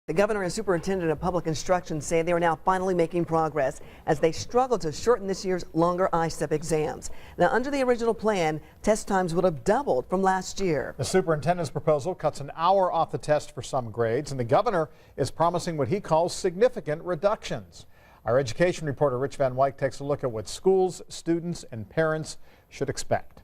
The governor and superintendent of public instruction say they are now finally making progress as they struggle to shorten this year's longer ISTEP exams. Now, under the original plan, test times would have doubled from last year. The superintendent's proposal cuts an hour off the test for some grades, and the governor is promising what he calls significant reductions. Our education reporter Rich Van Wyk takes a look at what schools, students, and parents should expect.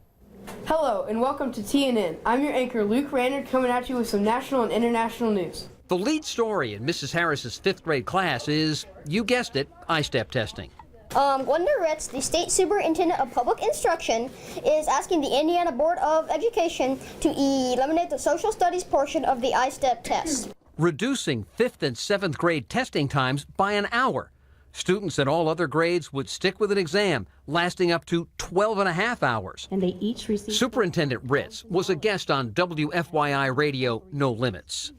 Hello and welcome to TNN. I'm your anchor Luke Randard coming at you with some national and international news. The lead story in Mrs. Harris's 5th grade class is, you guessed it, ISTEP testing. Glenda Ritz, the state superintendent of public instruction, is asking the Indiana Board of Education to eliminate the social studies portion of the ISTEP test. Reducing 5th and 7th grade testing times by an hour. Students in all other grades would stick with an exam lasting up to 12.5 hours. And they each received... Superintendent Ritz was a guest on WFYI Radio No Limits.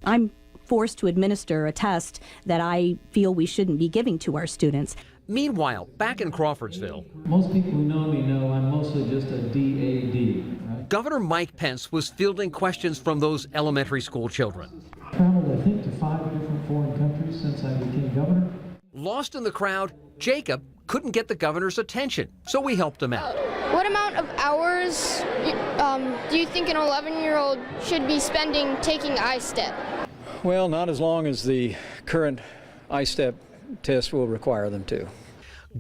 I'm forced to administer a test that I feel we shouldn't be giving to our students. Meanwhile, back in Crawfordsville, most people who know me know I'm mostly just a DAD. Right? Governor Mike Pence was fielding questions from those elementary school children. Traveled, I think, to 5 different foreign countries since I became governor. Lost in the crowd, Jacob couldn't get the governor's attention, so we helped him out. What amount of hours do you think an 11-year-old should be spending taking ISTEP? Well, not as long as the current ISTEP test will require them to.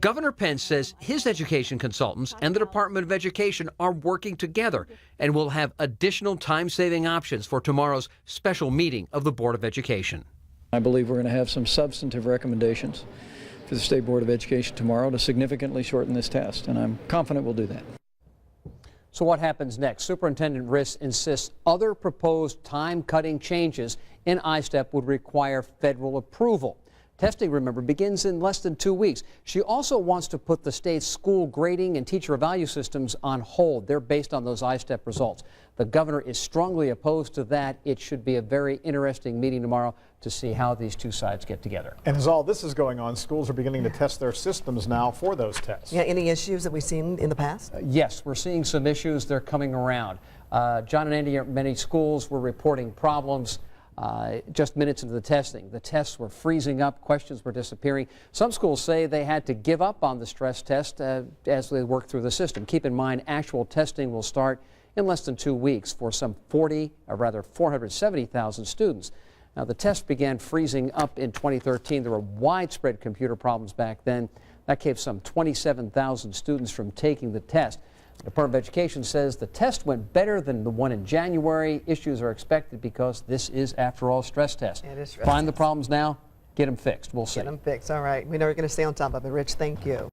Governor Pence says his education consultants and the Department of Education are working together and will have additional time-saving options for tomorrow's special meeting of the Board of Education. I believe we're going to have some substantive recommendations for the State Board of Education tomorrow to significantly shorten this test, and I'm confident we'll do that. So what happens next? Superintendent Ritz insists other proposed time-cutting changes in ISTEP would require federal approval. Testing, remember, begins in less than 2 weeks. She also wants to put the state's school grading and teacher value systems on hold. They're based on those ISTEP results. The governor is strongly opposed to that. It should be a very interesting meeting tomorrow to see how these two sides get together. And as all this is going on, schools are beginning to test their systems now for those tests. Yeah, any issues that we've seen in the past? Yes, we're seeing some issues. They're coming around. John and Andy, many schools were reporting problems just minutes into the testing. The tests were freezing up, questions were disappearing. Some schools say they had to give up on the stress test as they work through the system. Keep in mind, actual testing will start in less than 2 weeks for some 470,000 students. Now, the test began freezing up in 2013. There were widespread computer problems back then. That kept some 27,000 students from taking the test. The Department of Education says the test went better than the one in January. Issues are expected because this is, after all, stress test. It is stress Find the test. problems now, get them fixed. We'll see. Get them fixed. All right. We know we're going to stay on top of it. Rich, thank you.